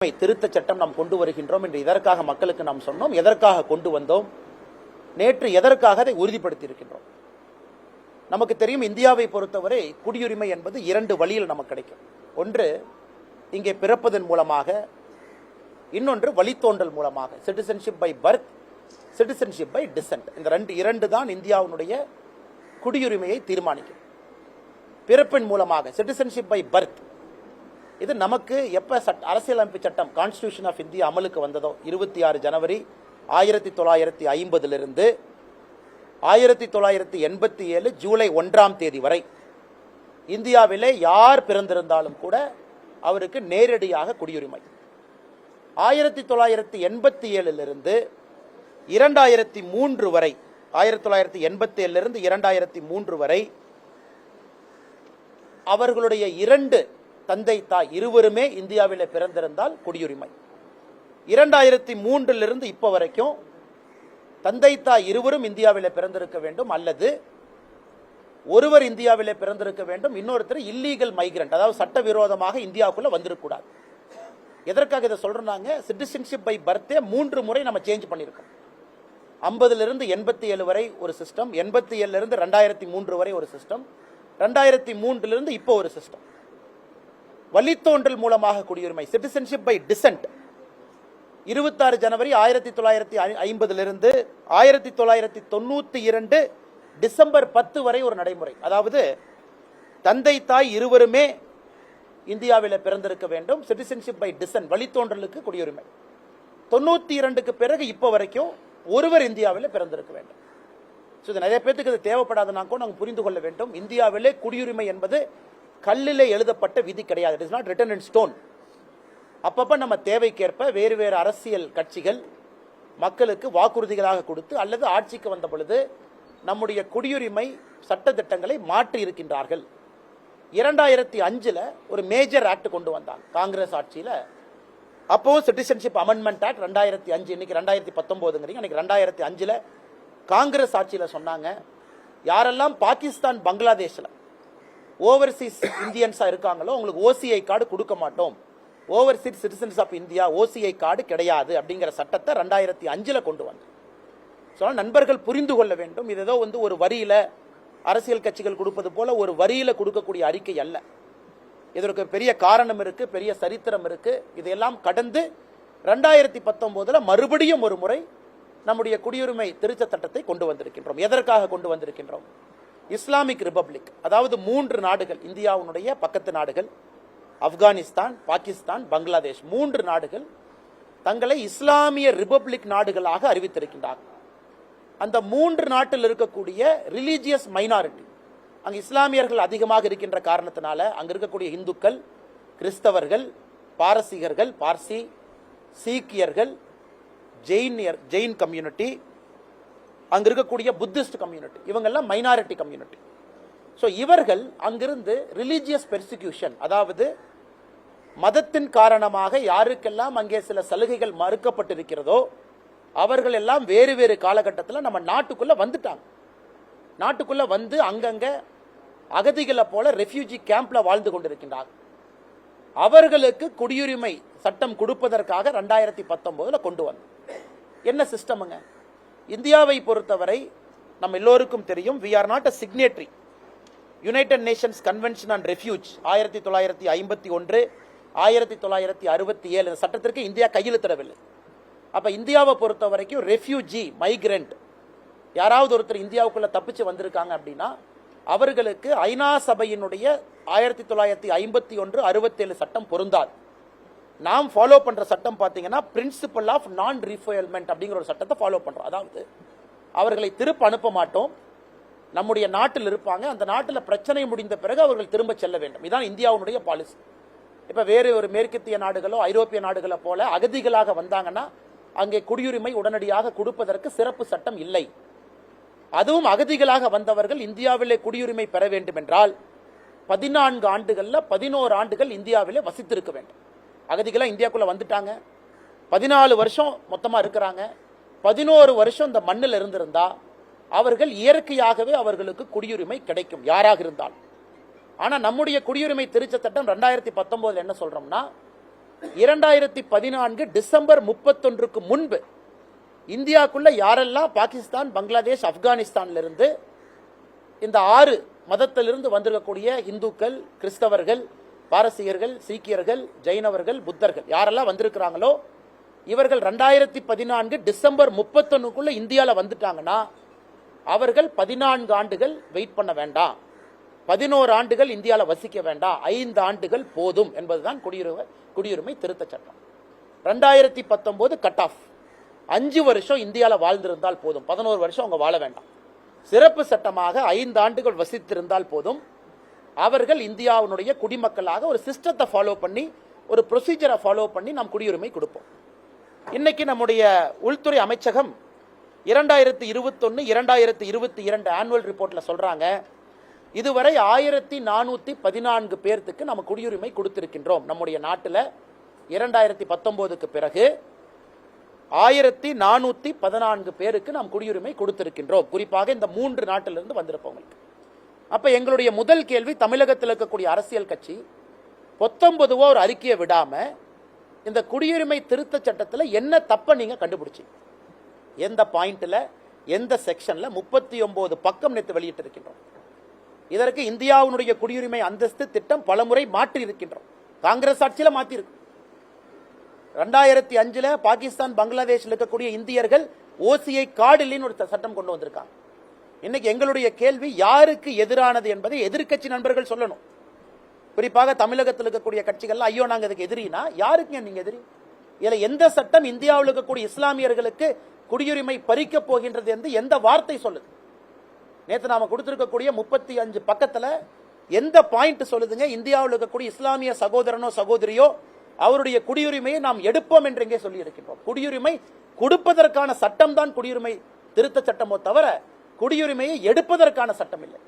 திருத்த சட்டம் நாம் கொண்டு வருகின்றோம் என்று இதற்காக மக்களுக்கு நாம் சொன்னோம். எதற்காக கொண்டு வந்தோம், நேற்று எதற்காக அதை உறுதிப்படுத்தி இருக்கின்றோம். நமக்கு தெரியும், இந்தியாவை பொறுத்தவரை குடியுரிமை என்பது இரண்டு வழியில் நமக்கு கிடைக்கும். ஒன்று இங்கே பிறப்பதன் மூலமாக, இன்னொன்று வழித்தோன்றல் மூலமாக. Citizenship by birth, citizenship by descent. இந்த இரண்டு தான் இந்தியாவுடைய குடியுரிமையை தீர்மானிக்கும். பிறப்பின் மூலமாக சிட்டிசன்ஷிப் பை பர்த், இது நமக்கு எப்ப அரசியலமைப்பு சட்டம் கான்ஸ்டிடியூஷன் ஆஃப் இந்தியா அமலுக்கு வந்ததோ 26 ஜனவரி 1950 1987 ஜூலை 1 வரை இந்தியாவிலே யார் பிறந்திருந்தாலும் கூட அவருக்கு நேரடியாக குடியுரிமை. 1987 2003 வரை, 1987 2003 வரை அவர்களுடைய இரண்டு தந்தை தாய் இருவருமே இந்தியாவிலே பிறந்திருந்தால் குடியுரிமை. 2003 இப்ப வரைக்கும் தந்தை தாய் இருவரும் இந்தியாவிலே பிறந்திருக்க வேண்டும், அல்லது ஒருவர் இந்தியாவிலே பிறந்திருக்க வேண்டும், இன்னொருத்தர் இல்லீகல் மைக்ரண்ட், அதாவது சட்டவிரோதமாக இந்தியாவுக்குள்ள வந்திருக்கூடாது. எதற்காக இதை சொல்றாங்க? சிட்டிசன்ஷிப் பை பர்த்தே 3 முறை நம்ம சேஞ்ச் பண்ணிருக்கோம். 50 87 வரை ஒரு சிஸ்டம், 87 2003 வரை ஒரு சிஸ்டம், 2003 இப்போ ஒரு சிஸ்டம். வழித்தோன்றல் மூலமாக குடியுரிமை, சிட்டிசன்ஷிப் பை டிசென்ட், 26 ஜனவரி 1950 1992 டிசம்பர் 10 வரை ஒரு நடைமுறை. அதாவது தந்தை தாய் இருவருமே இந்தியாவில் பிறந்திருக்க வேண்டும், சிட்டிசன்ஷிப் பை டிசென்ட், வழித்தோன்றலுக்கு குடியுரிமை. 92க்கு பிறகு இப்ப வரைக்கும் ஒருவர் இந்தியாவில் பிறந்திருக்க வேண்டும். இது நிறைய பேருக்கு இது தேவைப்படாதுன்னா கூட நாங்கள் புரிந்து கொள்ள வேண்டும். இந்தியாவிலே குடியுரிமை என்பது கல்லிலே எழுதப்பட்ட விதி கிடையாது. It is not written in stone. அப்பப்ப நம்ம தேவைக்கேற்ப வேறு வேறு அரசியல் கட்சிகள் மக்களுக்கு வாக்குறுதிகளாக கொடுத்து அல்லது ஆட்சிக்கு வந்த பொழுது நம்முடைய குடியுரிமை சட்ட திட்டங்களை மாற்றி இருக்கின்றார்கள். 2005 ஒரு மேஜர் ஆக்ட் கொண்டு வந்தாங்க காங்கிரஸ் ஆட்சியில. அப்பவும் சிட்டிசன்ஷிப் அமெண்ட்மெண்ட் ஆக்ட் 2005, இன்னைக்கு 2019, அன்னைக்கு 2005 காங்கிரஸ் ஆட்சியில சொன்னாங்க, யாரெல்லாம் பாகிஸ்தான் பங்களாதேஷ்ல ஓவர்சீஸ் இந்தியன்ஸா இருக்காங்களோ உங்களுக்கு ஓசிஐ கார்டு கொடுக்க மாட்டோம், overseas citizens of India OCI card கிடையாது அப்படிங்கிற சட்டத்தை 2005 கொண்டு வந்தாங்க. நண்பர்கள் புரிந்து கொள்ள வேண்டும், இது ஏதோ ஒரு வரியில அரசியல் கட்சிகள் கொடுப்பது போல ஒரு வரியில கொடுக்கக்கூடிய அறிக்கை அல்ல. இதற்கு பெரிய காரணம் இருக்கு, பெரிய சரித்திரம் இருக்கு. இதையெல்லாம் கடந்து 2019 மறுபடியும் ஒரு முறை நம்முடைய குடியுரிமை திருத்த சட்டத்தை கொண்டு வந்திருக்கின்றோம். எதற்காக கொண்டு வந்திருக்கின்றோம்? இஸ்லாமிக் ரிபப்ளிக், அதாவது 3 நாடுகள், இந்தியாவுடைய பக்கத்து நாடுகள் ஆப்கானிஸ்தான், பாகிஸ்தான், பங்களாதேஷ், 3 நாடுகள் தங்களை இஸ்லாமிய ரிபப்ளிக் நாடுகளாக அறிவித்திருக்கின்றார்கள். அந்த 3 நாட்டில் இருக்கக்கூடிய ரிலீஜியஸ் மைனாரிட்டி, அங்க இஸ்லாமியர்கள் அதிகமாக இருக்கின்ற காரணத்தினால அங்க இருக்கக்கூடிய இந்துக்கள், கிறிஸ்தவர்கள், பாரசீகர்கள், பார்சி, சீக்கியர்கள், ஜெயின் கம்யூனிட்டி, அங்க இருக்கக்கூடிய புத்திஸ்ட் கம்யூனிட்டி, இவங்கெல்லாம் மைனாரிட்டி கம்யூனிட்டி. இவர்கள் அங்கிருந்து ரிலீஜியஸ் பெர்சிக்யூஷன், அதாவது மதத்தின் காரணமாக யாருக்கெல்லாம் அங்கே சில சலுகைகள் மறுக்கப்பட்டிருக்கிறதோ அவர்கள் எல்லாம் வேறு வேறு காலகட்டத்தில் நம்ம நாட்டுக்குள்ள வந்துட்டாங்க. நாட்டுக்குள்ள வந்து அங்கங்க அகதிகளை போல ரெஃப்யூஜி கேம்ப்ல வாழ்ந்து கொண்டிருக்கின்றார்கள். அவர்களுக்கு குடியுரிமை சட்டம் கொடுப்பதற்காக 2019 கொண்டு வந்தோம். என்ன சிஸ்டமுங்க? இந்தியாவை பொறுத்தவரை நம்ம எல்லோருக்கும் தெரியும், we are not a signatory United Nations convention on refuge 1951 1967 சட்டத்திற்கு இந்தியா கையெழுத்திடவில்லை. அப்ப இந்தியாவை பொறுத்த வரைக்கும் ரெஃப்யூஜி, மைக்ரண்ட், யாராவது ஒருத்தர் இந்தியாவுக்குள்ள தப்பிச்சு வந்திருக்காங்க அப்படின்னா அவர்களுக்கு ஐநா சபையினுடைய 1951 67 சட்டம் பொருந்தாது. நாம் ஃபாலோ பண்ற சட்டம் பாத்தீங்கன்னா பிரின்சிபல் ஆஃப் நான் ரீஃபைல்மெண்ட் அப்படிங்கிற ஒரு சட்டத்தை ஃபாலோ பண்றோம். அதாவது அவர்களை திருப்ப அனுப்ப மாட்டோம், நம்முடைய நாட்டில் இருப்பாங்க, அந்த நாட்டில் பிரச்சனை முடிந்த பிறகு அவர்கள் திரும்ப செல்ல வேண்டும். இதுதான் இந்தியாவுடைய பாலிசி. இப்ப வேறு ஒரு மேற்கத்திய நாடுகளோ ஐரோப்பிய நாடுகளோ போல அகதிகளாக வந்தாங்கன்னா அங்கே குடியுரிமை உடனடியாக கொடுப்பதற்கு சிறப்பு சட்டம் இல்லை. அதுவும் அகதிகளாக வந்தவர்கள் இந்தியாவிலே குடியுரிமை பெற வேண்டும் என்றால் 14 ஆண்டுகள்ல 11 ஆண்டுகள் இந்தியாவிலே வசித்திருக்க வேண்டும். அகதிகளா இந்தியாக்குள்ள வந்துட்டாங்க, 14 வருஷம் மொத்தமா இருக்கிறாங்க, 11 வருஷம் இந்த மண்ணில் இருந்திருந்தா அவர்கள் இயற்கையாகவே அவர்களுக்கு குடியுரிமை கிடைக்கும், யாராக இருந்தாலும். ஆனா நம்முடைய குடியுரிமை திருத்த சட்டம் 2019 என்ன சொல்றோம்னா, 2014 டிசம்பர் 31க்கு முன்பு இந்தியாக்குள்ள யாரெல்லாம் பாகிஸ்தான், பங்களாதேஷ், ஆப்கானிஸ்தான்ல இருந்து இந்த 6 மதத்திலிருந்து வந்திருக்கக்கூடிய இந்துக்கள், கிறிஸ்தவர்கள், பாரசீகர்கள், சீக்கியர்கள், ஜெயினவர்கள், புத்தர்கள் யாரெல்லாம் வந்திருக்கிறாங்களோ இவர்கள் 2014 டிசம்பர் 31க்குள்ள இந்தியால வந்துட்டாங்கன்னா அவர்கள் 14 ஆண்டுகள் வெயிட் பண்ண வேண்டாம், 11 ஆண்டுகள் இந்தியால வசிக்க வேண்டாம், 5 ஆண்டுகள் போதும் என்பதுதான் குடியுரிமை திருத்த சட்டம். 2019 கட் ஆஃப், 5 வருஷம் இந்தியால வாழ்ந்திருந்தால் போதும், 11 வருஷம் அவங்க வாழ வேண்டாம். சிறப்பு சட்டமாக 5 ஆண்டுகள் வசித்திருந்தால் போதும், அவர்கள் இந்தியாவினுடைய குடிமக்களாக ஒரு சிஸ்டத்தை ஃபாலோ பண்ணி, ஒரு ப்ரொசீஜரை ஃபாலோ பண்ணி நாம் குடியுரிமை கொடுப்போம். இன்னைக்கு நம்முடைய உள்துறை அமைச்சகம் 2021 2022 ஆனுவல் ரிப்போர்ட்ல சொல்றாங்க, இதுவரை 1414 பேர்த்துக்கு நம்ம குடியுரிமை கொடுத்திருக்கின்றோம். நம்முடைய நாட்டில் 2019க்கு பிறகு 1414 பேருக்கு நாம் குடியுரிமை கொடுத்திருக்கின்றோம், குறிப்பாக இந்த 3 நாட்டிலிருந்து வந்திருப்பவங்களுக்கு. அப்ப எங்களுடைய முதல் கேள்வி, தமிழகத்தில் இருக்கக்கூடிய அரசியல் கட்சி 19 ஒரு அறிக்கையை விடாம இந்த குடியுரிமை திருத்த சட்டத்தில் என்ன தப்ப நீங்க கண்டுபிடிச்சீங்க? எந்த பாயிண்ட்ல, எந்த செக்ஷன்ல 39 பக்கம் நேற்று வெளியிட்டு இருக்கின்றோம். இதற்கு இந்தியாவுடைய குடியுரிமை அந்தஸ்து திட்டம் பலமுறை மாற்றி இருக்கின்றோம். காங்கிரஸ் ஆட்சியில மாற்றி இருக்கு. 2005 பாகிஸ்தான், பங்களாதேஷில் இருக்கக்கூடிய இந்தியர்கள் ஓசிஐ கார்டு இல்லைன்னு ஒரு சட்டம் கொண்டு வந்திருக்காங்க. இன்னைக்கு எங்களுடைய கேள்வி, யாருக்கு எதிரானது என்பதை எதிர்க்கட்சி நண்பர்கள் சொல்லணும். குறிப்பாக தமிழகத்தில் இருக்கக்கூடிய கட்சிகள், ஐயோ நாங்க இதுக்கு எதிரினா, யாருக்கு நீங்க எதிரி? இதுல எந்த சட்டம் இந்தியாவில் இருக்கக்கூடிய இஸ்லாமியர்களுக்கு குடியுரிமை பறிக்க போகின்றது என்று எந்த வார்த்தை சொல்லுது? நேற்று நாம கொடுத்திருக்கக்கூடிய 35 பக்கத்துல எந்த பாயிண்ட் சொல்லுதுங்க இந்தியாவில் இருக்கக்கூடிய இஸ்லாமிய சகோதரனோ சகோதரியோ அவருடைய குடியுரிமையை நாம் எடுப்போம் என்று எங்கே சொல்லி இருக்கின்றோம்? குடியுரிமை கொடுப்பதற்கான சட்டம் தான் குடியுரிமை திருத்த சட்டமோ தவிர குடியுரிமையை எடுப்பதற்கான சட்டம் இல்லை.